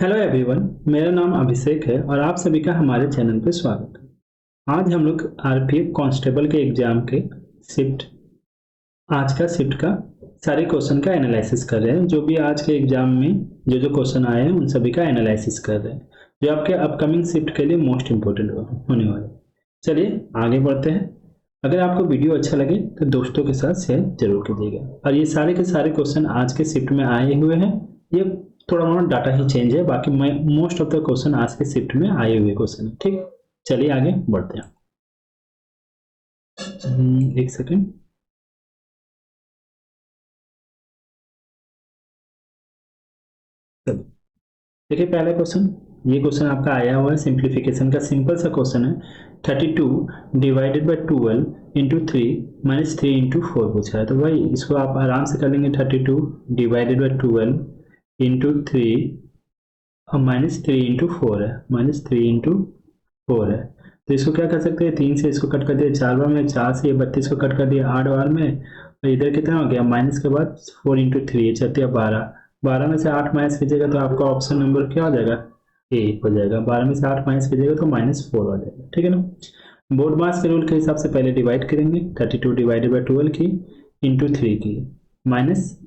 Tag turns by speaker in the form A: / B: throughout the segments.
A: Hello everyone, मेरा नाम अभिषेक है और आप सभी का हमारे चैनल पर स्वागत है। आज हम लोग आरपीएफ कांस्टेबल के एग्जाम के शिफ्ट आज का शिफ्ट का सारे क्वेश्चन का एनालिसिस कर रहे हैं। जो भी आज के एग्जाम में जो जो क्वेश्चन आए हैं उन सभी का एनालिसिस कर रहे हैं, जो आपके अपकमिंग शिफ्ट के लिए मोस्ट इंपोर्टेंट होने वाले। चलिए आगे बढ़ते हैं। अगर आपको वीडियो अच्छा लगे तो दोस्तों के साथ शेयर जरूर कीजिएगा। और ये सारे के सारे क्वेश्चन आज के शिफ्ट में आए हुए हैं। ये थोड़ा मोड़ा डाटा ही चेंज है, बाकी मोस्ट ऑफ द क्वेश्चन आज के शिफ्ट में आए हुए क्वेश्चन है। ठीक, चलिए आगे बढ़ते हैं। एक सेकेंड। देखिए पहला क्वेश्चन, ये क्वेश्चन आपका आया हुआ है सिंप्लीफिकेशन का, सिंपल सा क्वेश्चन है। 32 divided by 12 into 3 minus 3 into 4 पूछा है। तो भाई इसको आप आराम से कर लेंगे। 32 डिवाइडेड बाई 12 इंटू 3 और माइनस 3 इंटू 4 है, माइनस 3 इंटू 4 है। तो इसको क्या कर सकते हैं, 3 से इसको कट कर दिया 4 बार में, 4 से ये 32 को कट कर दिया 8 बार में, और इधर कितना हो गया माइनस के बाद 4 इंटू 3 चलती है 12। 12 में से 8 माइनस कीजिएगा तो आपका ऑप्शन नंबर क्या हो जाएगा, ए हो जाएगा। 12 में से 8 माइनस कीजिएगा तो -4 हो जाएगा। ठीक है ना। बोर्ड मास के रूल के हिसाब से पहले डिवाइड करेंगे। 32 डिवाइडेड बाई 12 की इंटू 3 की माइनस,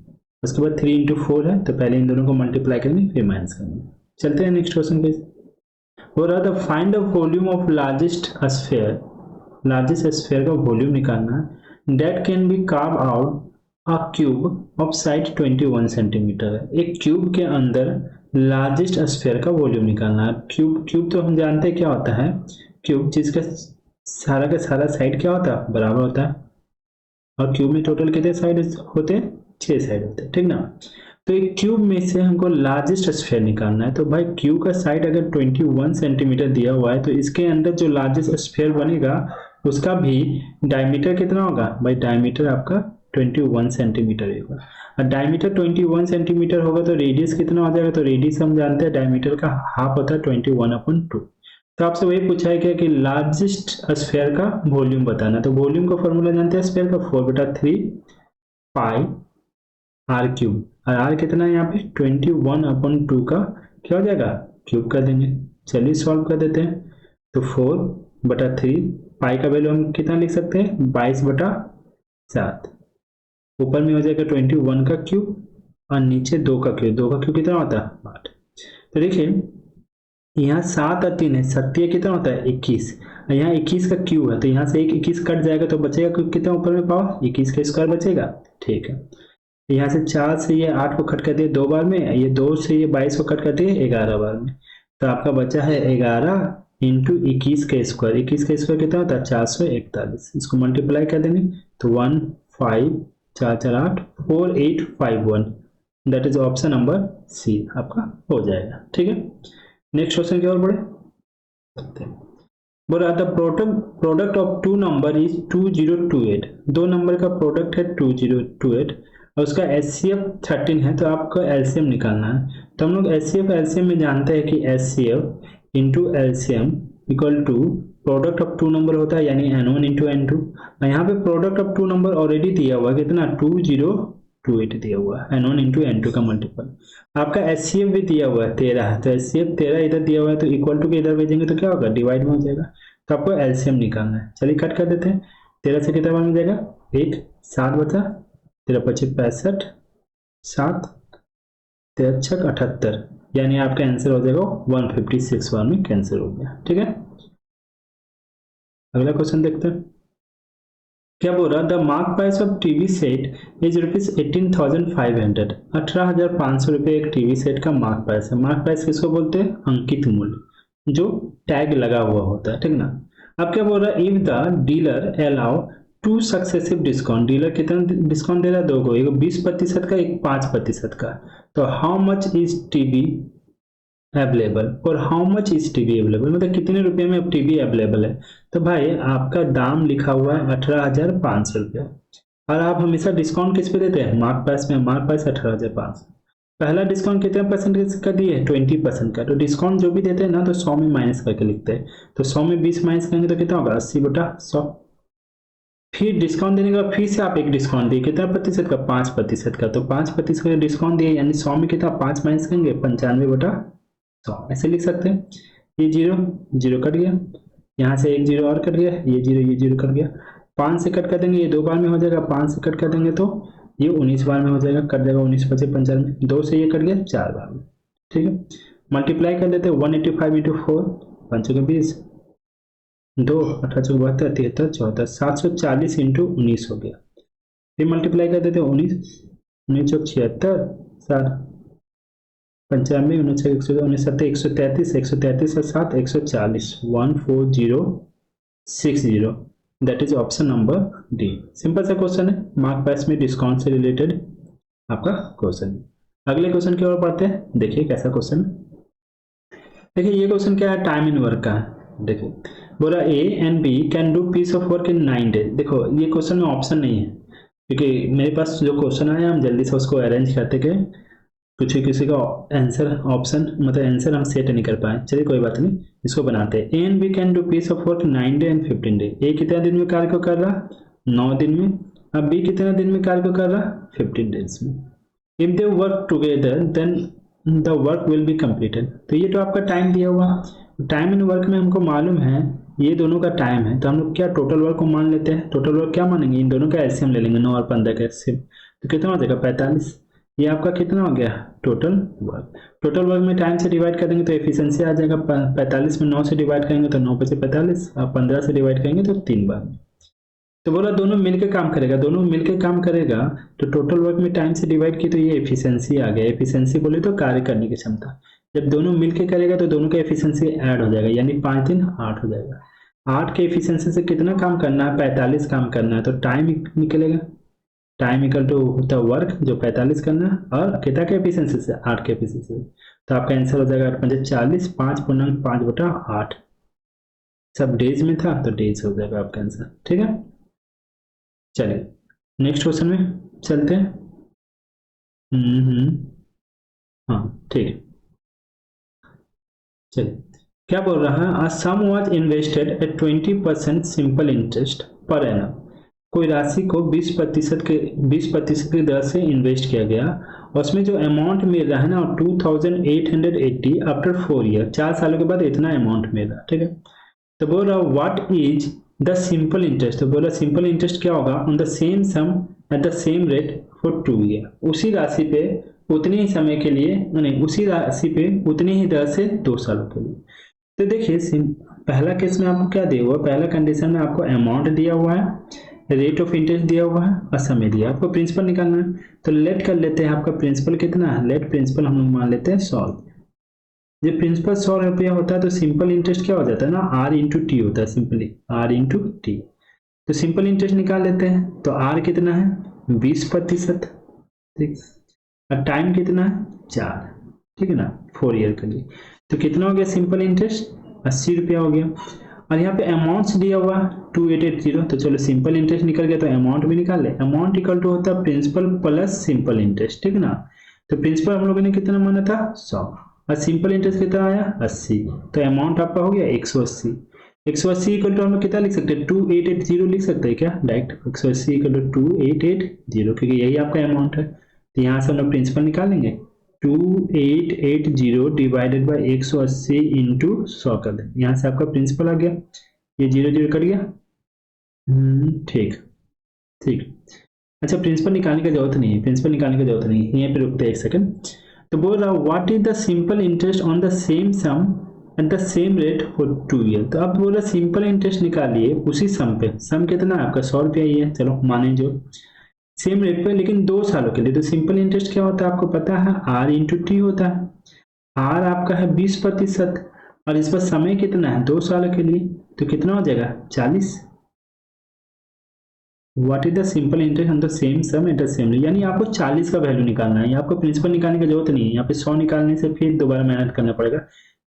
A: उसके बाद 3 इंटू 4 है तो पहले इन दोनों को मल्टीप्लाई करेंगे फिर माइनस करेंगे। चलते हैं नेक्स्ट क्वेश्चन पे। हो रहा था find the volume of largest sphere. Largest sphere का वॉल्यूम निकालना है। That can be carve out a cube of side 21 centimetre है। एक क्यूब के अंदर लार्जेस्ट स्फीयर का वॉल्यूम निकालना है। क्यूब तो हम जानते हैं क्या होता है। क्यूब जिसका सारा का सारा साइड क्या होता है, बराबर होता है। और क्यूब में टोटल कितने साइड होते हैं, 6 साइड होते हैं। ठीक ना। तो एक क्यूब में से हमको लार्जेस्ट स्फीयर निकालना है। तो भाई क्यूब का साइड अगर 21 सेंटीमीटर दिया हुआ है तो इसके अंदर जो लार्जेस्ट स्फीयर बनेगा उसका भी डायमीटर कितना होगा, भाई डायमीटर आपका 21 सेंटीमीटर होगा। और डायमीटर 21 सेंटीमीटर होगा तो रेडियस कितना हो जाएगा, तो रेडियस हम जानते हैं डायमीटर का हाफ होता है 21/2। तो आपसे वही पूछा है क्या कि लार्जेस्ट स्फीयर का वॉल्यूम बताना। तो वॉल्यूम का फॉर्मूला जानते हैं स्फीयर का, 4/3 पाई आर क्यूब। और आर कितना है यहाँ पे 21/2 का क्या हो जाएगा, क्यूब कर देंगे। चलिए सॉल्व कर देते हैं। तो 4/3 पाई का वैल्यू हम कितना लिख सकते हैं, 22/7। ऊपर में हो जाएगा 21 का क्यूब और नीचे 2 का क्यूब। 2 का क्यूब कितना होता है 8। तो देखिए यहाँ 7 और 3 है, 7 कितना होता है 21। यहाँ 21 का क्यूब है तो यहाँ से एक 21 कट जाएगा तो बचेगा कितना ऊपर में पावर, 21 का स्क्वायर बचेगा। ठीक है। यहाँ से 4 से ये 8 को कट कर दिए 2 बार में, ये 2 से ये 22 को कट कर दिए 11 बार में। तो आपका बचा है 11 इंटू 21 का स्क्वायर। 21 का स्क्वायर कितना होता है 441। इसको मल्टीप्लाई कर देंगे तो 1 5 4 4 8 4851, that is option number C आपका हो जाएगा। ठीक है। नेक्स्ट क्वेश्चन की ओर बढ़े। बोला the product of two number is 2028। 2 number का प्रोडक्ट है 2028 और उसका HCF 13 है। तो आपको LCM निकालना है। तो हम लोग HCF LCM में जानते हैं कि HCF into LCM equal to product of two number होता है, यानी N1 इंटू N2। और यहाँ पे product of two number already दिया हुआ है कितना, 2028 दिया हुआ है, N1 इंटू N2 का मल्टीपल। आपका HCF भी दिया हुआ है 13 है, तो HCF 13 इधर दिया हुआ है तो इक्वल टू के इधर भेजेंगे तो क्या होगा, डिवाइड में हो जाएगा। तो आपको LCM निकालना है। चलिए कट कर देते हैं। 13 से कितना बन जाएगा, 1 7 बचा, 13 25 65, 7 13 6 78, यानी आपका आंसर हो जाएगा 156 बार में कैंसिल हो गया। ठीक है। अगला क्वेश्चन देखते हैं। क्या बोल रहा, the mark price of TV set is ₹18,500। 18,500 रुपये एक टीवी सेट का मार्क प्राइस है। मार्क प्राइस किसको बोलते हैं, अंकित मूल्य, जो टैग लगा हुआ होता है। ठीक ना। अब क्या बोल रहा है, if the dealer allow 2 successive discount. Dealer कितना डिस्काउंट दे रहा है, 2 को, एक 20% का एक 5% का। तो how much is TV available और how much is TV available, मतलब कितने रुपए में अब टीवी अवेलेबल है। तो भाई आपका दाम लिखा हुआ है 18,500 रुपया और आप हमेशा डिस्काउंट किस पे देते हैं, मार्क प्राइस में। Mark price 18,500। पहला डिस्काउंट कितने परसेंटेज का दिए, 20% का। तो डिस्काउंट जो भी देते हैं ना तो 100 में माइनस करके लिखते हैं। तो 100 में 20 माइनस करेंगे तो कितना होगा, 80/100। फिर डिस्काउंट देने के बाद फिर से आप एक डिस्काउंट दिए कितना प्रतिशत का, 5% का। तो 5% का डिस्काउंट दिए यानी 100 में कितना 5 माइनस करेंगे, 95/100। 100 ऐसे लिख सकते हैं। ये 0 0 कट गया, यहाँ से एक 0 और कट गया, ये 0 कट गया। 5 से कट कर देंगे, ये 2 बार में हो जाएगा। 5 से कट कर देंगे तो ये 19 बार में हो जाएगा, कट जाएगा 19 बचे 95। 2 से ये कट गया 4 बार में, ठीक है। मल्टीप्लाई कर लेते हैं 185 इंटू 4, 5 चौके 20, 2 18 चौके 72, 73 74, 740 इंटू 19 हो गया। फिर मल्टीप्लाई कर देते हैं 19 चौक 76, 7 95 19 19 7 133 133 और 7 140 14060। That is option number D. Simple सा क्वेश्चन है, मार्क पास में डिस्काउंट से रिलेटेड आपका क्वेश्चन। अगले क्वेश्चन की ओर बढ़ते हैं, देखिए कैसा क्वेश्चन। देखिए ये क्वेश्चन क्या है, टाइम इन वर्क का है। देखिए बोला A and B can do piece of work in 9 days. देखो ये क्वेश्चन में ऑप्शन नहीं है, क्योंकि मेरे पास जो क्वेश्चन आया हम जल्दी से उसको अरेंज करते गए, कुछ किसी का आंसर ऑप्शन मतलब आंसर हम सेट नहीं कर पाए। चलिए कोई बात नहीं, इसको बनाते हैं। A and B can do piece of work 9 day and 15 day. A कितना दिन में कार्य को कर रहा, 9 दिन में। अब बी कितना दिन में कार्य को कर रहा, 15 डेज में। If they work together then the work will be completed. तो ये तो आपका टाइम दिया हुआ, टाइम इन वर्क में हमको मालूम है ये दोनों का टाइम है, तो हम लोग क्या टोटल वर्क को मान लेते हैं। टोटल वर्क क्या मानेंगे, इन दोनों का एलसीएम ले लेंगे, 9 और 15 का एलसीएम, तो कितना हो जाएगा 45। ये आपका कितना हो गया टोटल वर्क। टोटल वर्क में टाइम से डिवाइड कर देंगे तो एफिशिएंसी आ जाएगा। 45 में 9 से डिवाइड करेंगे तो 9 बचे 45, और 15 से डिवाइड करेंगे तो 3 बार में। तो बोला दोनों मिलकर काम करेगा, दोनों मिलकर काम करेगा तो टोटल वर्क में टाइम से डिवाइड की तो ये एफिशिएंसी आ गया। एफिशिएंसी बोले तो कार्य करने की क्षमता। जब दोनों मिलकर करेगा तो दोनों का एफिशिएंसी ऐड हो जाएगा, यानी 5 दिन 8 हो जाएगा। 8 के एफिशिएंसी से कितना काम करना है, 45 काम करना है, तो टाइम निकलेगा। टाइम इक्वल टू होता है वर्क जो 45 करना है, और कितना के एफिशिएंसी से, 8 के एफिशिएंसी से। तो आपका आंसर हो जाएगा 45, 5/5/8। सब डेज में था तो डेज हो जाएगा आपका आंसर, ठीक है। चलिए नेक्स्ट क्वेश्चन में चलते हैं। हाँ ठीक है, चलिए क्या बोल रहा है, sum was invested at 20% simple interest per annum. कोई राशि को 20% की दर से इन्वेस्ट किया गया, और उसमें जो अमाउंट मिल रहा है ना 2880 आफ्टर 4 ईयर, 4 सालों के बाद इतना अमाउंट मिल रहा है, ठीक है। तो बोल रहा what is the simple interest. तो बोला सिंपल इंटरेस्ट क्या होगा, on the same sum at the same rate for 2 year. उसी राशि पे उतने ही समय के लिए, नहीं उसी राशि पे उतनी ही दर से 2 सालों के लिए। तो देखिए पहला केस में आपको क्या दिया हुआ, पहला कंडीशन में आपको अमाउंट दिया हुआ है, रेट ऑफ इंटरेस्ट दिया हुआ है और समय दिया, आपको प्रिंसिपल निकालना है। तो लेट कर लेते हैं, आपका प्रिंसिपल कितना है, लेट प्रिंसिपल हम लोग मान लेते हैं 100। जब प्रिंसिपल 100 रुपया होता है तो सिंपल इंटरेस्ट क्या हो जाता है ना, आर इंटू टी होता है, सिंपली आर इंटू टी। तो सिंपल इंटरेस्ट निकाल लेते हैं, तो आर कितना है 20%, ठीक। और टाइम कितना है 4, ठीक है ना, 4 ईयर के लिए। तो कितना हो गया सिंपल इंटरेस्ट 80 रुपया हो गया। और यहाँ पे अमाउंट्स दिया हुआ 2880, तो चलो सिंपल इंटरेस्ट निकल गया तो अमाउंट भी निकाल ले। अमाउंट इक्वल टू होता है प्रिंसिपल प्लस सिंपल इंटरेस्ट, ठीक ना। तो प्रिंसिपल हम लोगों ने कितना माना था 100, और सिंपल इंटरेस्ट कितना आया 80, तो अमाउंट आपका हो गया 180। 180 इक्वल टू हम लोग कितना लिख सकते हैं 2880 लिख सकते हैं क्या डायरेक्ट, 180 इक्वल टू 2880, क्योंकि यही आपका अमाउंट है। तो यहाँ से हम लोग प्रिंसिपल निकाल लेंगे, 2880 डिवाइडेड बाई 180 इंटू 100 कर दें, यहाँ से आपका प्रिंसिपल आ गया, ये 0 कट गया, ठीक ठीक। अच्छा प्रिंसिपल निकालने की जरूरत नहीं है, प्रिंसिपल निकालने की जरूरत नहीं है, यहीं पे रुकते हैं एक सेकंड। तो बोल रहा what is the simple interest on the same sum at the same rate for 2 year. तो अब बोला सिंपल इंटरेस्ट निकालिए उसी सम पे, सम कितना है आपका 100 रुपया ही है, चलो माने जो सेम रेट पे लेकिन 2 सालों के लिए। तो सिंपल इंटरेस्ट क्या होता है आपको पता है, आर इंटू टी होता है। आर आपका है 20% और इस पर समय कितना है 2 सालों के लिए, तो कितना हो जाएगा 40। What is the simple interest on the same sum at the same, यानी आपको 40 का वैल्यू निकालना है। आपको प्रिंसिपल निकालने की जरूरत नहीं है, यहाँ पे 100 निकालने से फिर दोबारा मेहनत करना पड़ेगा,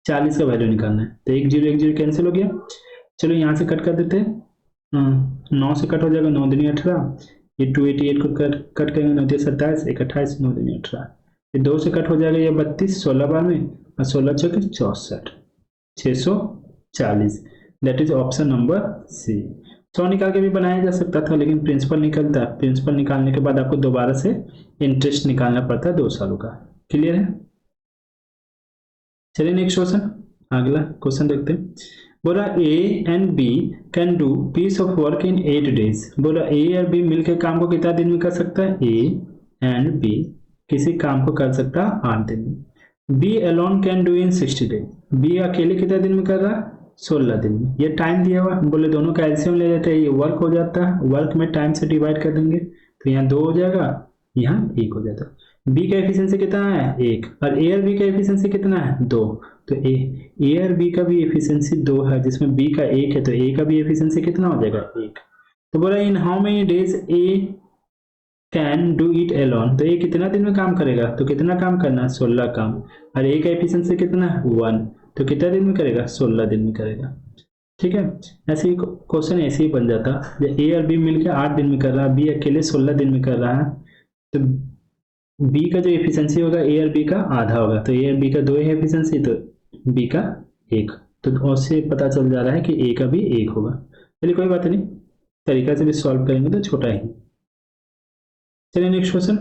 A: 40 का वैल्यू निकालना है। तो 1 0 कैंसिल हो गया, चलो यहाँ से कट कर देते हैं, 9 से कट हो जाएगा, 9 दूनी 18, ये 288 को कट करेंगे, 9 10 27, 1 28, 9 दूनी 18, ये 2 से कट हो जाएगा, ये 32, 16 बार में, और 16 चौके 64, 640। That is option number C. 100 निकाल के भी बनाया जा सकता था, लेकिन प्रिंसिपल निकलता है, प्रिंसिपल निकालने के बाद आपको दोबारा से इंटरेस्ट निकालना पड़ता है 2 सालों का। क्लियर है, चलिए नेक्स्ट क्वेश्चन, अगला क्वेश्चन देखते हैं। बोला A and B can do piece of work in 8 days. बोला ए और बी मिलकर काम को कितना दिन में कर सकता है? ए एंड बी किसी काम को कर सकता है 8 दिन में। B alone can do in 60 days. B अकेले कितना दिन में कर रहा है? 16 दिन में। ये टाइम दिया हुआ, बोले दोनों का एलसीएम ले लेते हैं, ये वर्क हो जाता है, वर्क में टाइम से डिवाइड कर देंगे तो यहाँ 2 हो जाएगा, यहाँ 1 हो जाता है। बी का एफिशिएंसी कितना है? 1, और ए और बी का एफिशिएंसी कितना है? 2। तो ए और बी का भी एफिशिएंसी 2 है, जिसमें बी का 1 है, तो ए का भी एफिशिएंसी कितना हो जाएगा? 1। तो बोला in how many days A can do it alone. तो ए कितना दिन में काम करेगा? तो कितना काम करना है? 16 काम। और ए का एफिशिएंसी कितना है? 1। तो कितना दिन में करेगा? 16 दिन में करेगा। ठीक है, ऐसे ही क्वेश्चन ऐसे ही बन जाता। जब ए और बी मिलकर 8 दिन में कर रहा है, बी अकेले 16 दिन में कर रहा है, तो बी का जो एफिशिएंसी होगा ए और बी का आधा होगा। तो ए और बी का 2 है एफिशिएंसी, तो बी का 1। तो उससे पता चल जा रहा है कि ए का भी 1 होगा। चलिए कोई बात नहीं, तरीका से भी सॉल्व करेंगे तो छोटा ही। चलिए नेक्स्ट क्वेश्चन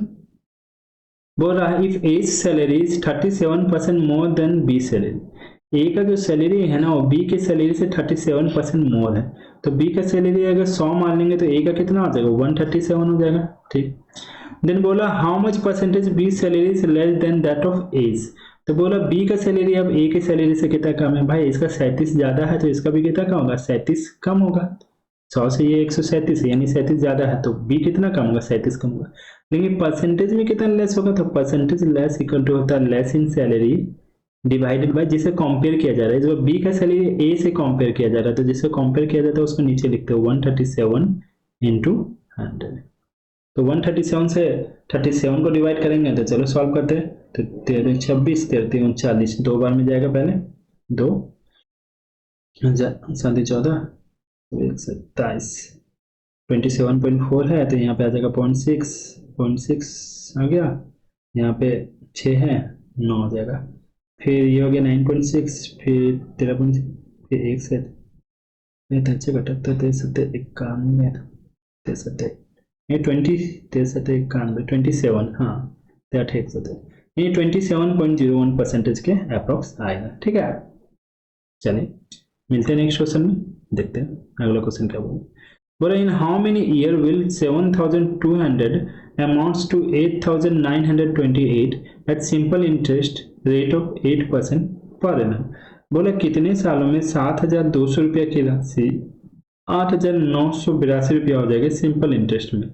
A: बोल रहा है if A salary is 37% more than B salary. A का जो सैलरी है ना वो बी के सैलरी से 37% मोर है, तो बी का सैलरी अगर 100 मान लेंगे तो ए का कितना हो जाएगा? 137 हो जाएगा। ठीक, देन बोला how much percentage B salary is less than that of A's. तो बोला बी का सैलरी अब ए के सैलरी से कितना कम है? भाई इसका 37 ज्यादा है, तो इसका भी कितना कम होगा? 37 कम होगा। 100 से ये 137 है, यानी 37 ज्यादा है, तो बी कितना कम होगा? 37 कम होगा। लेकिन परसेंटेज में कितना लेस होगा? तो परसेंटेज लेस इक्वल टू होता है less in salary divided by जिसे कंपेयर किया जा रहा है। जो बी का सैलरी ए से कंपेयर किया जा रहा है, तो जिसे कंपेयर किया जाता है उसको नीचे लिखते हो 137 इंटू 100। तो 137 से 37 को डिवाइड करेंगे, तो चलो सॉल्व करते हैं। तो 13 26 13 39 दो बार में जाएगा, पहले 2 7 14 27 27.4 है, तो यहाँ पे आ जाएगा 0.6 आ गया, यहाँ पे 6 है 9 हो जाएगा। फिर ये हो गया 9.6, फिर 13.6, फिर 1 से 93 91 63 ये 20 63 91 27, हाँ 107, ये 27.01% के अप्रॉक्स आएगा। ठीक है, चलिए मिलते हैं नेक्स्ट क्वेश्चन में, देखते हैं अगला क्वेश्चन क्या बोला। In how many year will 7200 amounts to 8928 at simple interest rate of 8% per annum. बोला कितने सालों में 7200 रुपया की राशि 8982 रुपया हो जाएगा सिंपल इंटरेस्ट में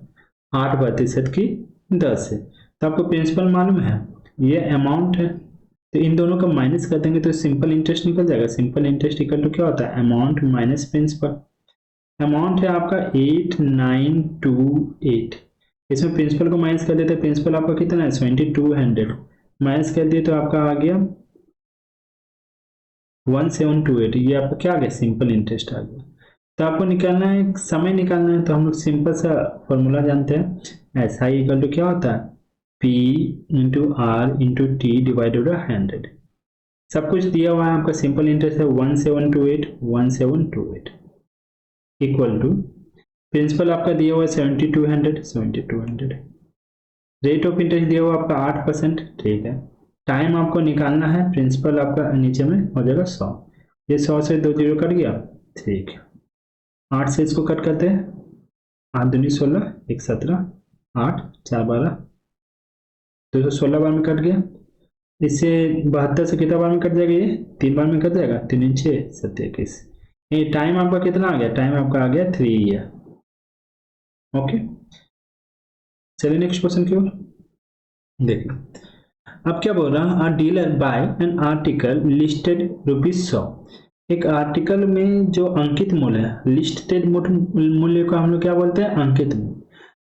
A: 8% की दर से। तो आपको प्रिंसिपल मालूम है, ये अमाउंट है, तो इन दोनों का माइनस कर देंगे तो सिंपल इंटरेस्ट निकल जाएगा। सिंपल इंटरेस्ट इक्वल टू क्या होता है? Amount minus principal. अमाउंट है आपका 8928, इसमें प्रिंसिपल को माइनस कर देते हैं, प्रिंसिपल आपका कितना है? 7200 माइनस कर दिए तो आपका आ गया 1728। ये आपका क्या आ गया? सिंपल इंटरेस्ट आ गया। तो आपको निकालना है, समय निकालना है, तो हम लोग सिंपल सा फॉर्मूला जानते हैं, एस आई इक्वल टू क्या होता है? P into R into T divided by 100। सब कुछ दिया हुआ है, आपका सिंपल इंटरेस्ट है 1728 इक्वल टू प्रिंसिपल आपका दिया हुआ है 7200। रेट ऑफ इंटरेस्ट दिया हुआ आपका 8%। ठीक है, टाइम आपको निकालना है, प्रिंसिपल आपका नीचे में हो जाएगा 100। ये 100 से 2 जीरो कट गया। ठीक है, 8 से इसको कट करते हैं, 8 दूनी 16 1 17 8 4 12 216 बार में कट गया। इससे 72 से कितना बार में कट जाएगा? ये 3 बार में कट जाएगा, 3 6 7 21। ये टाइम आपका कितना आ गया? टाइम आपका आ गया 3 ईयर। ओके, चलिए नेक्स्ट क्वेश्चन की ओर देखिए। अब क्या बोल रहा है? A dealer buy an article listed ₹100। एक आर्टिकल में जो अंकित मूल्य है, लिस्टेड मूल्य को हम लोग क्या बोलते हैं? अंकित मूल्य।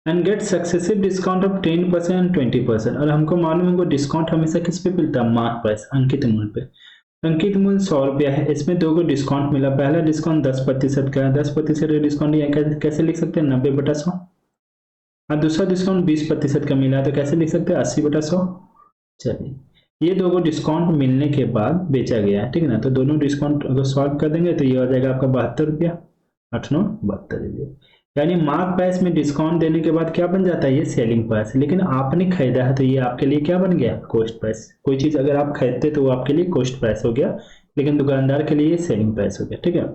A: And get successive discount of 10% 20%। और हमको मालूम है डिस्काउंट हमेशा किस पे मिलता है? मार्क प्राइस, अंकित मूल्य पे। अंकित मूल्य 100 रुपया है, इसमें 2 को डिस्काउंट मिला। पहला डिस्काउंट 10% का है, 10% डिस्काउंट कैसे लिख सकते हैं? 90/100। और दूसरा डिस्काउंट 20% का मिला है, तो कैसे लिख सकते हैं? 80/100। चलिए, ये 2 को डिस्काउंट मिलने के बाद बेचा गया है, ठीक है ना। तो दोनों डिस्काउंट अगर सॉल्व कर देंगे तो ये हो जाएगा आपका 72 रुपया, 8 9 72 रुपया। यानी मार्क प्राइस में डिस्काउंट देने के बाद क्या बन जाता है, ये सेलिंग प्राइस। लेकिन आपने खरीदा है तो ये आपके लिए क्या बन गया, कॉस्ट प्राइस। कोई चीज अगर आप खरीदते तो वो आपके लिए कॉस्ट प्राइस हो गया, लेकिन दुकानदार के लिए ये सेलिंग प्राइस हो गया। ठीक है,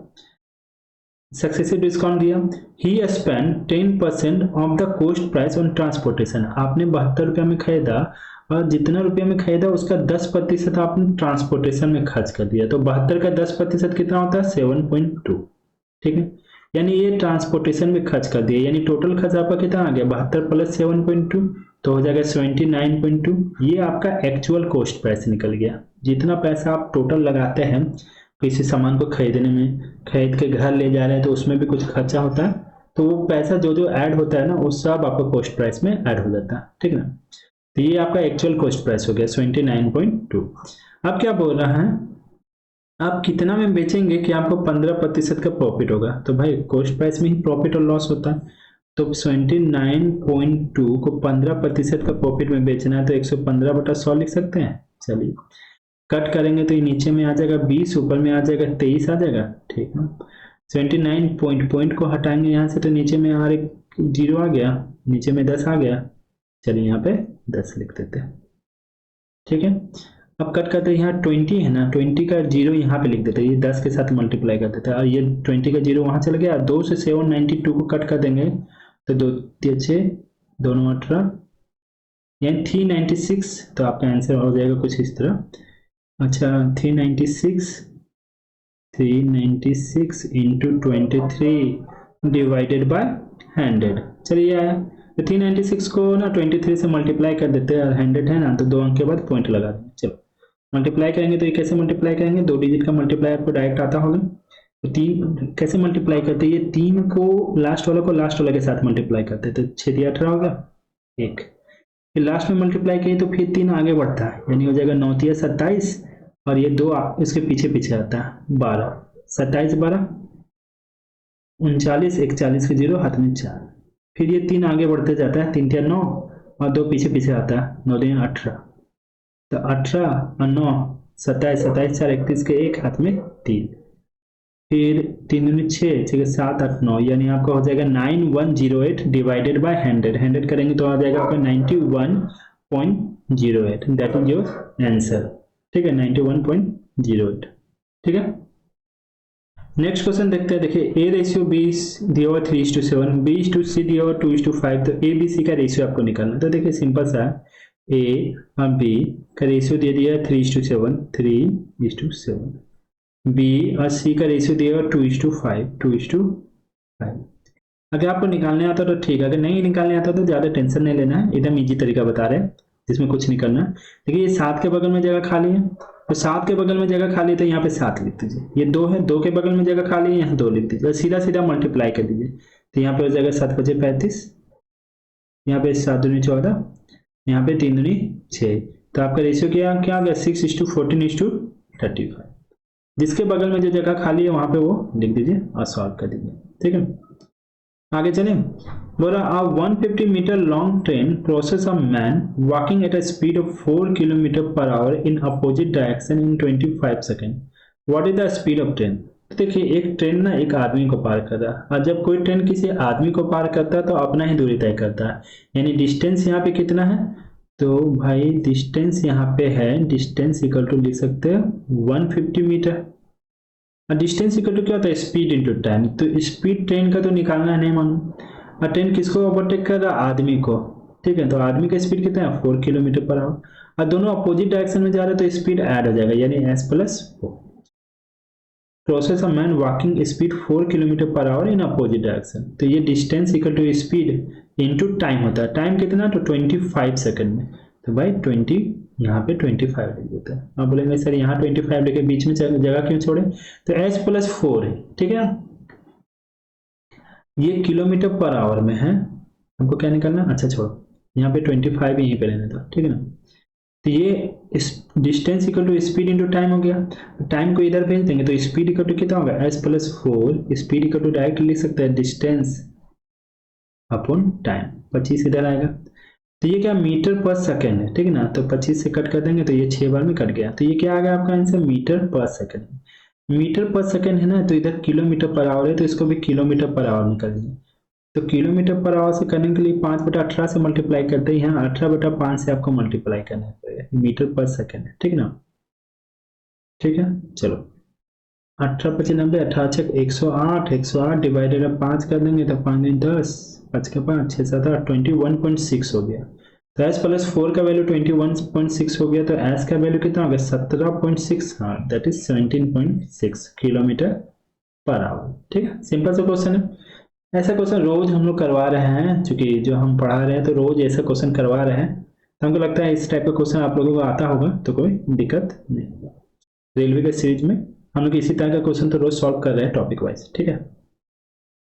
A: सक्सेसिव डिस्काउंट दिया। He spend 10% of the cost price on transportation. आपने 72 रुपये में खरीदा और जितना रुपये में खरीदा उसका 10% आपने ट्रांसपोर्टेशन में खर्च कर दिया। तो 72 का 10% कितना होता है, 7.2। ठीक है, यानी ये ट्रांसपोर्टेशन में खर्च कर दिया, यानी टोटल खर्च आपका कितना आ गया, 72 प्लस 7.2 तो हो जाएगा 79.2। ये आपका एक्चुअल कॉस्ट प्राइस निकल गया। जितना पैसा आप टोटल लगाते हैं किसी सामान को खरीदने में, खरीद के घर ले जा रहे हैं तो उसमें भी कुछ खर्चा होता है, तो वो पैसा जो जो ऐड होता है ना वो सब आपका कॉस्ट प्राइस में ऐड हो जाता है। ठीक है, तो ये आपका एक्चुअल कॉस्ट प्राइस हो गया 79.2। अब क्या बोल रहा है, आप कितना में बेचेंगे कि आपको 15% का प्रॉफिट होगा। तो भाई कॉस्ट प्राइस में ही प्रॉफिट और लॉस होता है, तो 79.2 को 15% का प्रॉफिट में बेचना है तो 115/100 लिख सकते हैं। चलिए कट करेंगे तो ये नीचे में आ जाएगा 20, ऊपर में आ जाएगा 23 आ जाएगा। ठीक है, 79 पॉइंट को हटाएंगे यहाँ से तो नीचे में और एक 0 आ गया, नीचे में 10 आ गया। चलिए यहाँ पे 10 लिख देते हैं। ठीक है, अब कट करते हैं, यहाँ 20 है ना, 20 का 0 यहाँ पे लिख देते हैं, ये 10 के साथ मल्टीप्लाई कर देते हैं और ये 20 का 0 वहाँ चल गया। 2 से 792 को कट कर देंगे तो 2 6 2 9 18 यानी 396। तो आपका आंसर हो जाएगा कुछ इस तरह। अच्छा 396 इंटू 23 डिवाइडेड बाय 100। चलिए आया, तो 396 को ना 23 से मल्टीप्लाई कर देते हैं और 100 है ना, तो 2 अंक के बाद पॉइंट लगा देंगे। चलो मल्टीप्लाई करेंगे तो ये कैसे मल्टीप्लाई करेंगे, 2 डिजिट का मल्टीप्लाई आपको डायरेक्ट आता होगा। तो 3 कैसे मल्टीप्लाई करते हैं, ये 3 को लास्ट वाला को लास्ट वाला के साथ मल्टीप्लाई करते हैं, तो 6 × 18 हो गया 1। फिर लास्ट में मल्टीप्लाई किए तो फिर 3 आगे बढ़ता है, यानी हो जाएगा 9 × 3 = 27 और ये 2 इसके पीछे पीछे आता है 12। 27 12 39, 41 के 0 हाथ में 4। फिर ये 3 आगे बढ़ते जाता है, 3 × 9 और 2 पीछे पीछे आता है, 9 × 18। तो 18 और 9 27, 27 4 31 के 1 हाथ में 3। फिर 3 दूनी 6 6 7 8 9, यानी आपका हो जाएगा 9108 डिवाइडेड बाय 100। 100 करेंगे तो आ जाएगा आपका 91.08। That is your answer. ठीक है, 91.08। ठीक है, नेक्स्ट क्वेश्चन देखते हैं। देखिए ए रेशियो बी दिया हुआ 3:7, B/C दिया हुआ 2:5, तो ए बी सी का रेशियो आपको निकालना है। तो देखिए सिंपल सा है, ए और बी का रेशियो दे दिया 3:7, 3:7। बी और सी का रेशियो दिया हुआ 2:5, 2:5। अगर आपको निकालने आता तो ठीक है, अगर नहीं निकालने आता तो ज़्यादा टेंशन नहीं लेना है, एकदम इजी तरीका बता रहे हैं जिसमें कुछ नहीं करना। देखिए ये 7 के बगल में जगह खाली है, तो 7 के बगल में जगह खाली है तो यहाँ पे 7 लिख दीजिए। ये 2 है, 2 के बगल में जगह खाली है, यहाँ 2 लिख दीजिए और सीधा सीधा मल्टीप्लाई कर दीजिए। तो यहाँ पे हो जाएगा 7 × 5 = 35, यहाँ पे 7 दूनी 14, यहाँ पे 3 दूनी 6। तो आपका रेशियो क्या आ गया, 6:14:35। जिसके बगल में जो जगह खाली है वहां पे वो लिख दीजिए और सॉल्व कर दीजिए। ठीक है, आगे चलें। बोला a 150 metre long train process a man walking at a speed of 4 km/h in opposite direction in 25 seconds. What is the speed of train? तो देखिए एक ट्रेन ना एक आदमी को पार कर रहा है, और जब कोई ट्रेन किसी आदमी को पार करता है तो अपना ही दूरी तय करता है, यानी डिस्टेंस यहाँ पे कितना है, तो भाई डिस्टेंस यहाँ पे है, डिस्टेंस इक्वल टू लिख सकते हैं 150 मीटर। डिस्टेंस इक्वल टू क्या होता है, स्पीड इंटू टाइम। तो स्पीड ट्रेन का तो निकालना है नहीं मालूम, और ट्रेन किसको ओवरटेक कर रहा है, आदमी को। ठीक है, तो आदमी का स्पीड कितना है, 4 km/h, और दोनों अपोजिट डायरेक्शन में जा रहे हैं तो स्पीड ऐड हो जाएगा, यानी s+4। Process a man walking speed 4 km/h in opposite direction. तो ये distance equal to speed into time होता है। टाइम कितना, तो 25 सेकंड में। तो भाई 20 यहाँ पे 25 लिख देते हैं। अब बोलेंगे सर यहाँ 25 लिखे बीच में जगह क्यों छोड़े, तो s+4 है। ठीक है, ये km/h में है, हमको क्या निकालना, अच्छा छोड़ो, यहाँ पे 25 यहीं पे रहना था। ठीक है ना, तो ये distance equal to speed into time हो गया। टाइम को इधर भेज देंगे तो स्पीड इक्वल टू कितना होगा, s+4। Speed equal to direct लिख सकते हैं डिस्टेंस अपॉन टाइम, 25 इधर आएगा। तो ये क्या मीटर पर सेकेंड है। ठीक है ना, तो 25 से कट कर देंगे तो ये 6 बार में कट गया, तो ये क्या आ गया आपका आंसर, मीटर पर सेकेंड। मीटर पर सेकेंड है ना, तो इधर km/h है तो इसको भी km/h निकाल दीजिए। तो किलोमीटर पर आवर से करने के लिए 5/18 से मल्टीप्लाई करते हैं, यहाँ 18/5 से आपको मल्टीप्लाई करना पड़ेगा, मीटर पर सेकेंड है, ठीक ना। ठीक है, चलो 18×95 18 108, 108 डिवाइडेड 5 कर देंगे तो 5 × 10 5 के 5 6 7 8 21.6 हो गया। तो s + 4 का वैल्यू 21.6 हो गया, तो s का वैल्यू कितना हो गया 17.6, हाँ that is 17.6 kilometre per hour. ठीक है, सिंपल सा क्वेश्चन है। ऐसा क्वेश्चन रोज हम लोग करवा रहे हैं, चूंकि जो हम पढ़ा रहे हैं तो रोज ऐसा क्वेश्चन करवा रहे हैं, तो हमको लगता है इस टाइप का क्वेश्चन आप लोगों को आता होगा, तो कोई दिक्कत नहीं होगा। रेलवे के सीरीज में हम लोग इसी तरह का क्वेश्चन तो रोज सॉल्व कर रहे हैं टॉपिक वाइज। ठीक है,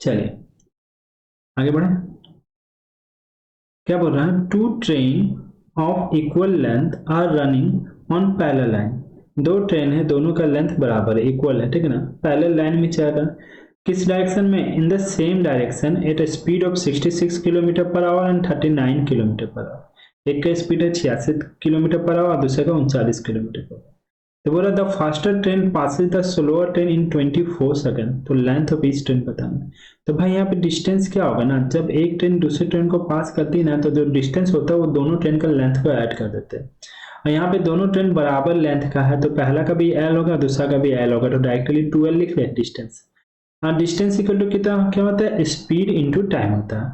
A: चलिए आगे बढ़े। क्या बोल रहा है, 2 train of equal length are running on parallel line. 2 train है, दोनों का लेंथ बराबर है, इक्वल है, ठीक है ना, पैरेलल लाइन में चल रहा है। किस डायरेक्शन में, in the same direction at a speed of 66 kilometre per hour and 39 kilometre per hour. एक का स्पीड है 86 किलोमीटर पर आवर, दूसरे का 39 किलोमीटर पर आवर। तो बोला the faster train passes the slower train in 24 second, तो length of each train बताना है। तो भाई यहाँ पे डिस्टेंस क्या होगा ना, जब एक ट्रेन दूसरी ट्रेन को पास करती है ना, तो जो डिस्टेंस होता है वो दोनों ट्रेन का लेंथ को ऐड कर देते हैं। और यहाँ पे दोनों ट्रेन बराबर लेंथ का है, तो पहला का भी एल होगा, दूसरा का भी एल होगा, तो डायरेक्टली 2l लिख ले डिस्टेंस। हाँ, डिस्टेंस इक्वल टू कितना क्या होता है, स्पीड इंटू टाइम होता है।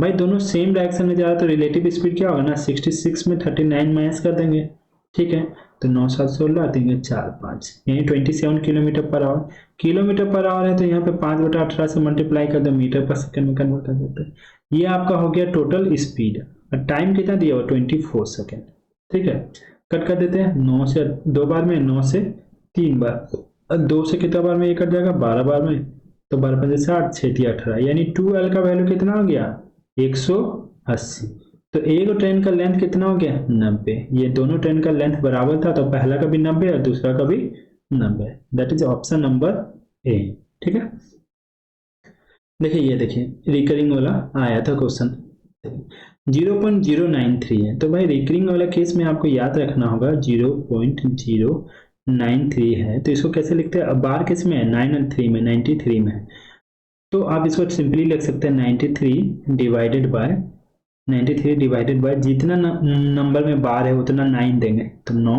A: भाई दोनों सेम डायरेक्शन में जा रहा है तो रिलेटिव स्पीड क्या होगा ना, 66 में 39 माइनस कर देंगे, ठीक है, तो 9 7 16 देंगे 4 5, यानी 27 kilometre per hour. Kilometre per hour है तो यहाँ पे 5/18 से मल्टीप्लाई कर दो, मीटर पर सेकंड में कन्वर्ट कर देते हैं। ये आपका हो गया टोटल स्पीड, और टाइम कितना दिया हुआ 24 सेकंड। ठीक है, कट कर देते हैं, 9 से 2 बार में, 9 से 3 बार, 2 से कितना बार में ये कट जाएगा, 12 बार में, तो 12 5 60 6 18, यानी 2l का वैल्यू कितना हो गया 180। तो एक ट्रेन का लेंथ कितना हो गया 90। ये दोनों ट्रेन का लेंथ बराबर था, तो पहला का भी 90 और दूसरा का भी 90। That is option number A. ठीक है, देखिए ये देखिए रिकरिंग वाला आया था क्वेश्चन, 0.093 है। तो भाई रिकरिंग वाला केस में आपको याद रखना होगा 0.093 है, तो इसको कैसे लिखते हैं, बार किस में है 9 और 3 में, 93 में है, तो आप इसको सिंपली लिख सकते हैं 93 डिवाइडेड बाय जितना नंबर में बार है उतना 9 देंगे, तो 9।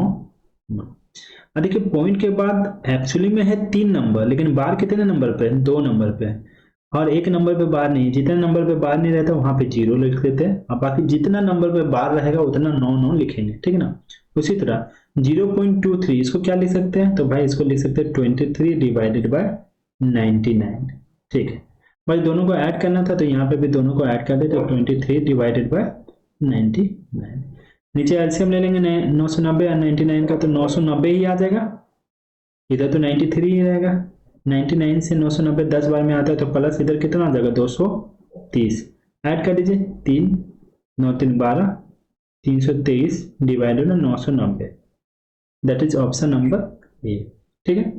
A: देखिए पॉइंट के बाद एक्चुअली में है 3 नंबर, लेकिन बार कितने नंबर पे है, 2 नंबर पे है, और एक नंबर पे बार नहीं है। जितना नंबर पे बार नहीं रहता वहां पे 0 लिख देते हैं, और बाकी जितना नंबर पे बार रहेगा उतना 9 लिखेंगे, ठीक है ना। उसी तरह 0.23 इसको क्या लिख सकते हैं, तो भाई इसको लिख सकते हैं 23 डिवाइडेड बाय 99। ठीक है भाई, दोनों को ऐड करना था तो यहाँ पे भी दोनों को ऐड कर दे, तो 23 डिवाइडेड बाय 99। नीचे एलसीएम ले लेंगे 990 और 99 का, तो 990 ही आ जाएगा, इधर तो 93 ही रहेगा। 99 से 990 10 बार में आता है, तो प्लस इधर कितना आ जाएगा 230, ऐड कर दीजिए 3 9 3 12, 323 divided by 990, that is option number A. ठीक है,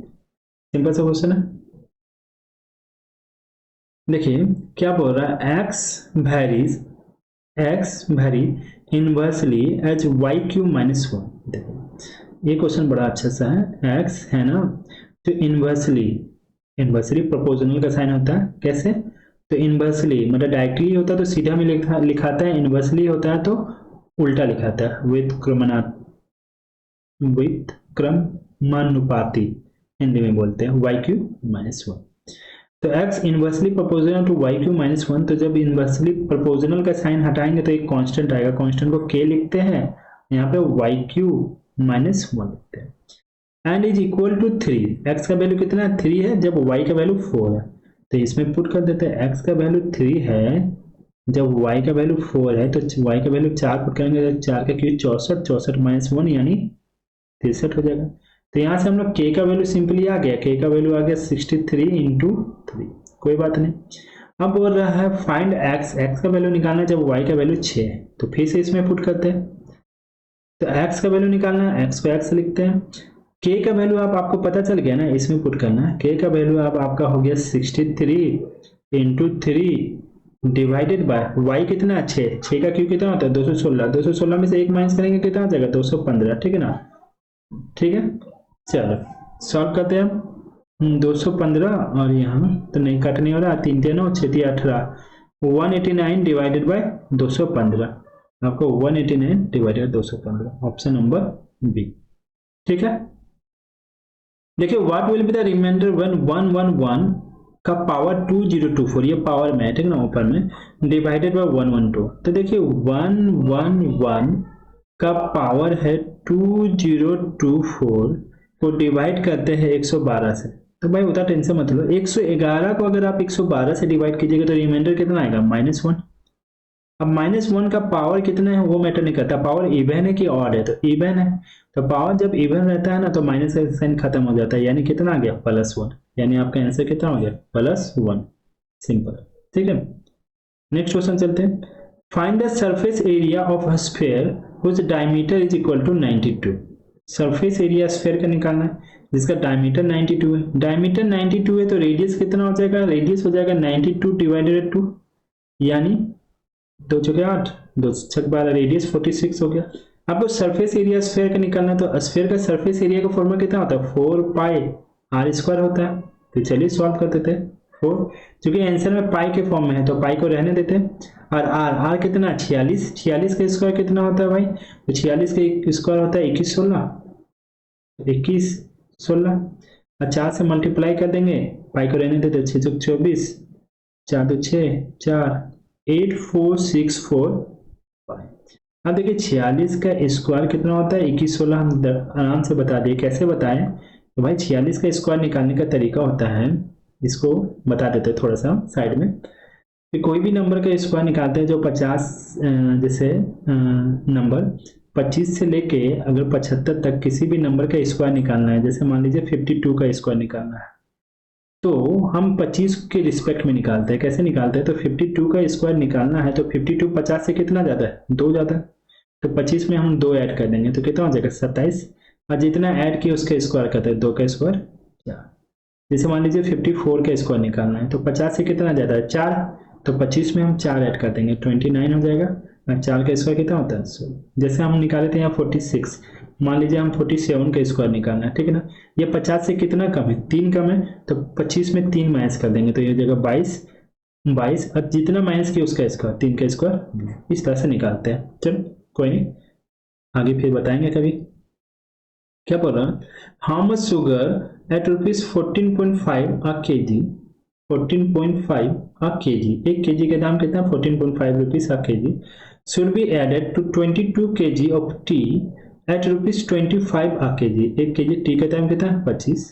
A: सिंपल सा क्वेश्चन है। देखिए क्या बोल रहा है, x vary inversely as y³ - 1। देखो ये क्वेश्चन बड़ा अच्छा सा है, x है ना, तो इनवर्सली प्रोपोर्शनल का साइन होता है, कैसे, तो इनवर्सली मतलब डायरेक्टली होता है तो सीधा में लिखाता है, इनवर्सली होता है तो उल्टा लिखाता है, विथ क्रमानुपाती हिंदी में बोलते हैं, y³ - 1। तो x inversely proportional to y³ - 1, तो जब इनवर्सली प्रोपोर्शनल का साइन हटाएंगे तो एक कांस्टेंट आएगा, कांस्टेंट को k लिखते हैं, यहाँ पे y³ - 1 लिखते हैं, and is equal to 3। x का वैल्यू कितना है 3 है, जब y का वैल्यू 4 है, तो इसमें पुट कर देते हैं, x का वैल्यू 3 है, जब y का वैल्यू 4 है, तो y का वैल्यू 4 पुट करेंगे, 4 का क्यूब 64, 64 - 1 यानी 63 हो जाएगा। तो यहाँ से हम लोग k का वैल्यू सिंपली आ गया, k का वैल्यू आ गया 63 × 3, कोई बात नहीं। अब बोल रहा है फाइंड x का वैल्यू निकालना जब y का वैल्यू 6 है, तो फिर से इसमें पुट करते हैं, तो x का वैल्यू निकालना है, x को x लिखते हैं, k का वैल्यू आपको पता चल गया ना, इसमें पुट करना है, k का वैल्यू आपका हो गया 63 × 3 डिवाइडेड बाय y कितना है 6 का क्यूब कितना होता है 216, 216 में से 1 माइनस करेंगे कितना हो जाएगा 215, ठीक है ना। ठीक है, चलो सॉल्व करते हैं हम, 215 और यहाँ तो नहीं कटने वाला, 3 3 9 6 18, 189 डिवाइडेड बाय 215, आपको 189 डिवाइडेड 215, ऑप्शन नंबर बी। ठीक है, देखिए what will be the remainder when 111 का पावर 2024, ये पावर में है, ठीक ना, ऊपर में, डिवाइडेड बाय 112। तो देखिए 111 का पावर है 2024 को डिवाइड करते हैं 112 से, तो भाई उतना टेंशन मत लो। 111 को अगर आप 112 से डिवाइड कीजिएगा तो रिमाइंडर कितना आएगा, -1। अब -1 का पावर कितना है वो मैटर नहीं करता, पावर इवन है कि ऑड है, तो इवन है, तो पावर जब इवन रहता है ना तो माइनस का साइन खत्म हो जाता है, यानी कितना आ गया, +1, यानी आपका आंसर कितना हो गया, +1, सिंपल। ठीक है, नेक्स्ट क्वेश्चन चलते हैं। Find the surface area of a sphere which diameter is equal to 92। Surface area sphere का निकालना है जिसका डायमीटर 92 है, डायमीटर 92 है तो रेडियस कितना हो जाएगा, रेडियस हो जाएगा 92 डिवाइडेड 2, यानी 2 चौके 8, 2 छक 12, रेडियस 46 हो गया। आपको सरफेस एरिया स्फीयर का निकालना है, तो स्फीयर का सरफेस एरिया का फॉर्मूला कितना होता है, 4πr² होता है। तो चलिए सॉल्व कर देते हैं। 4, क्योंकि आंसर में पाई के फॉर्म में है तो पाई को रहने देते हैं। और आर कितना, 46, 46 का स्क्वायर कितना होता है भाई, तो 46 का स्क्वायर होता है 21 16, और 4 से मल्टीप्लाई कर देंगे, पाई को रहने देते, 6 चौक 24, 4 2 6 4, 8464। अब देखिए 46 का स्क्वायर कितना होता है, 21 16, हम आराम से बता दिए। कैसे बताएं, तो भाई 46 का स्क्वायर निकालने का तरीका होता है, इसको बता देते हैं थोड़ा सा साइड में, कि कोई भी नंबर का स्क्वायर निकालते हैं जो 50 जैसे नंबर 25 से लेके अगर 75 तक किसी भी नंबर का स्क्वायर निकालना है, जैसे मान लीजिए 52 का स्क्वायर निकालना है, तो हम 25 के रिस्पेक्ट में निकालते हैं। कैसे निकालते हैं, तो 52 का स्क्वायर निकालना है तो 52 50 से कितना ज्यादा है, 2 ज्यादा है, तो 25 में हम 2 ऐड कर देंगे तो कितना हो जाएगा, 27, और जितना ऐड किया उसका स्क्वायर करते हैं, 2 का स्क्वायर 4। जैसे मान लीजिए 54 का स्क्वायर निकालना है तो 50 से कितना ज्यादा है, 4, तो 25 में हम 4 ऐड कर देंगे, 29 हो जाएगा, और 4 का स्क्वायर कितना होता है, 16। जैसे हम निकाले थे यहाँ 46, मान लीजिए हम 47 का स्क्वायर निकालना है, ठीक है ना, ये 50 से कितना कम है, 3 कम है, तो 25 में 3 माइनस कर देंगे तो ये हो जाएगा 22, और जितना माइनस किया उसका स्क्वायर, 3 का स्क्वायर, इस तरह से निकालते हैं। चलो कोई नहीं, आगे फिर बताएंगे कभी। क्या बोल रहा है, how much sugar at ₹14.5 a KG, 14.5 a KG, 1 KG का दाम कितना, 14.5 rupees a KG, should be added to 22 kg of tea at ₹25 a kg, 1 kg T का दाम कितना है, 25,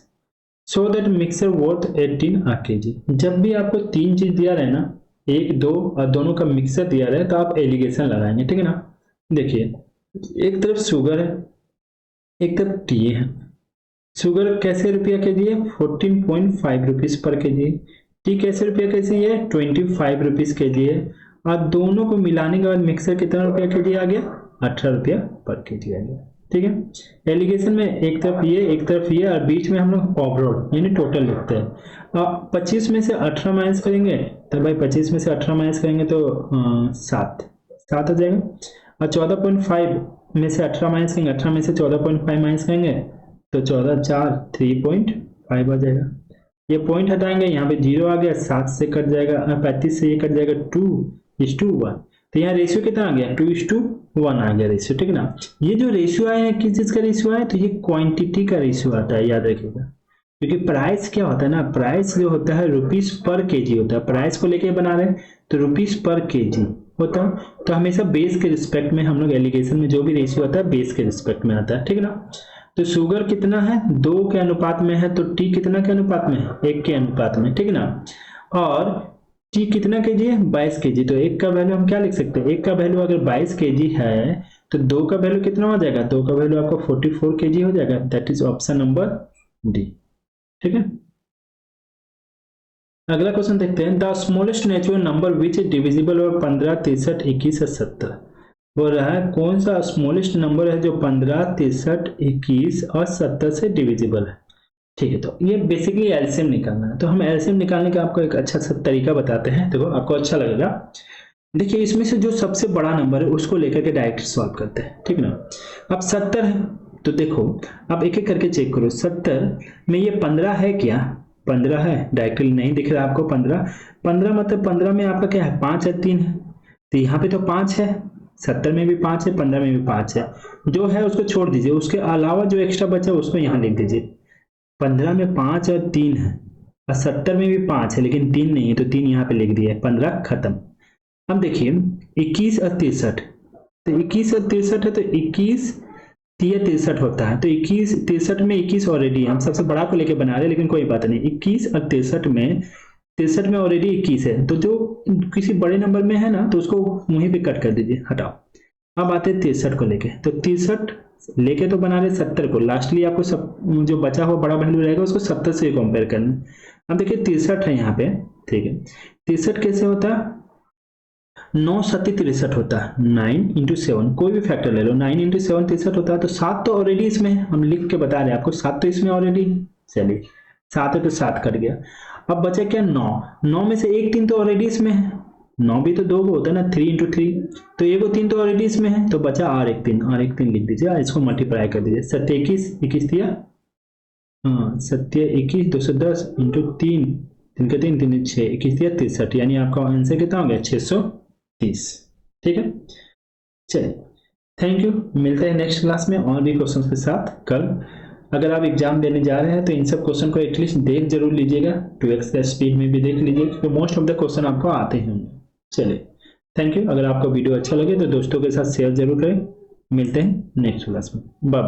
A: so that mixture worth 18 a kg। जब भी आपको 3 चीज दिया रहे ना, 1 2 और दोनों का मिक्सर दिया रहे, तो आप एलिगेशन लगाएंगे, ठीक है ना। देखिए एक तरफ शुगर है, एक तरफ टी है। शुगर कैसे रुपया के जी है, 14.5 रुपीज पर के जी, टी कैसे रुपया के जी है, 25 रुपीज के जी है, और दोनों को मिलाने के बाद मिक्सर कितना रुपया के जी आ गया, 18 रुपया पर के जी आ गया। ठीक है, एलिगेशन में एक तरफ ये एक तरफ ये, और बीच में हम लोग ओवरऑल यानी टोटल लिखते हैं। 25 में से 18 माइनस करेंगे तो भाई 25 में से 18 माइनस करेंगे तो 7 हो जाएगा, और 14.5 में से 18 माइनस करेंगे, 18 में से 14.5 माइनस करेंगे तो 14 4 3.5 आ जाएगा। ये पॉइंट हटाएंगे, यहाँ पे 0 आ गया, 7 से कट जाएगा, 35 से ये कट जाएगा, 2:1, तो यहाँ रेशियो कितना आ गया, 2:1 आ गया रेशियो, ठीक है ना। ये जो रेशियो आया है किस चीज का रेशियो आया, तो ये क्वांटिटी का रेशियो आता है, याद रखिएगा, क्योंकि प्राइस क्या होता है ना, प्राइस जो होता है रुपीज पर केजी होता है, प्राइस को लेके बना रहे हैं तो रुपीज पर केजी होता है, तो हमेशा बेस के रिस्पेक्ट में हम लोग एलिगेशन में जो भी रेशियो आता है बेस के रिस्पेक्ट में आता है, ठीक है ना। तो शुगर कितना है, 2 के अनुपात में है, तो टी कितना के अनुपात में है, 1 के अनुपात में, ठीक है ना। और टी कितना केजी है, 22 केजी, तो 1 का वैल्यू हम क्या लिख सकते हैं, 1 का वैल्यू अगर 22 केजी है तो 2 का वैल्यू कितना हो जाएगा, 2 का वैल्यू आपका 44 केजी हो जाएगा, that is option number D. ठीक है, अगला क्वेश्चन देखते हैं, the smallest natural number which is divisible और 15 63 21 और 70। बोल रहा है कौन सा स्मॉलेस्ट नंबर है जो 15 63 21 और 70 से डिविजिबल है। ठीक है, तो ये बेसिकली एलसीएम निकालना है, तो हम एलसीएम निकालने का आपको एक अच्छा सा तरीका बताते हैं, देखो आपको अच्छा लगेगा। देखिए इसमें से जो सबसे बड़ा नंबर है उसको लेकर के डायरेक्ट सॉल्व करते हैं, ठीक ना। अब 70 है तो देखो आप एक एक करके चेक करो, 70 में ये 15 है क्या, 15 है, डायरेक्टली नहीं दिख रहा आपको 15। 15 मतलब 15 में आपका क्या है, 5 है, 3 है, तो यहाँ पे तो 5 है, 70 में भी 5 है, 15 में भी 5 है, जो है उसको छोड़ दीजिए, उसके अलावा जो एक्स्ट्रा बचा उसको यहाँ लिख दीजिए। 15 में 5 और 3 है, और 70 में भी 5 है लेकिन 3 नहीं है, तो 3 यहाँ पे लिख दिया है, 15 खत्म। अब देखिए 21 और 63, तो 21 और 63 है, तो 21 तिया 63 होता है, तो 21 63 में 21 ऑलरेडी, हम सबसे बड़ा को लेके बना रहे हैं लेकिन कोई बात नहीं, 21 और 63 में ऑलरेडी 21 है, तो जो किसी बड़े नंबर में है ना तो उसको वहीं पे कट कर दीजिए, हटाओ। अब आते हैं 63 को लेके, तो 63 लेके तो बना रहे 70 को, लास्टली आपको सब जो बचा हुआ बड़ा वैल्यू रहेगा उसको 70 से कंपेयर करना। अब देखिए 63 है यहाँ पे, ठीक है, 63 कैसे होता है, 9 7 63 होता है, 9 इंटू 7 कोई भी फैक्टर ले लो, 9 इंटू 7 63 होता है, तो 7 तो ऑलरेडी इसमें है, हम लिख के बता रहे हैं आपको, 7 तो इसमें ऑलरेडी, चलिए 7 है तो 7 कट गया। अब बचा क्या, 9 में से एक 3 तो ऑलरेडी इसमें है, 9 भी तो 2 को होता है ना, 3 इंटू 3, तो ये वो 3 तो ऑलरेडी इसमें है, तो बचा और एक 3 लिख दीजिए, इसको मल्टीप्लाई कर दीजिए, 7 21 दिया, हाँ 7 21 210 इंटू 3 3 के 3 3 6 21 दिया 63, यानी आपका आंसर कितना हो गया, 630। ठीक है, चलिए थैंक यू, मिलते हैं नेक्स्ट क्लास में और भी क्वेश्चंस के साथ कल। अगर आप एग्जाम देने जा रहे हैं तो इन सब क्वेश्चन को एटलीस्ट देख जरूर लीजिएगा, 2x का स्पीड में भी देख लीजिए, क्योंकि मोस्ट ऑफ द क्वेश्चन आपको आते हैं। चलिए थैंक यू, अगर आपको वीडियो अच्छा लगे तो दोस्तों के साथ शेयर जरूर करें, मिलते हैं नेक्स्ट क्लास में, बाय बाय।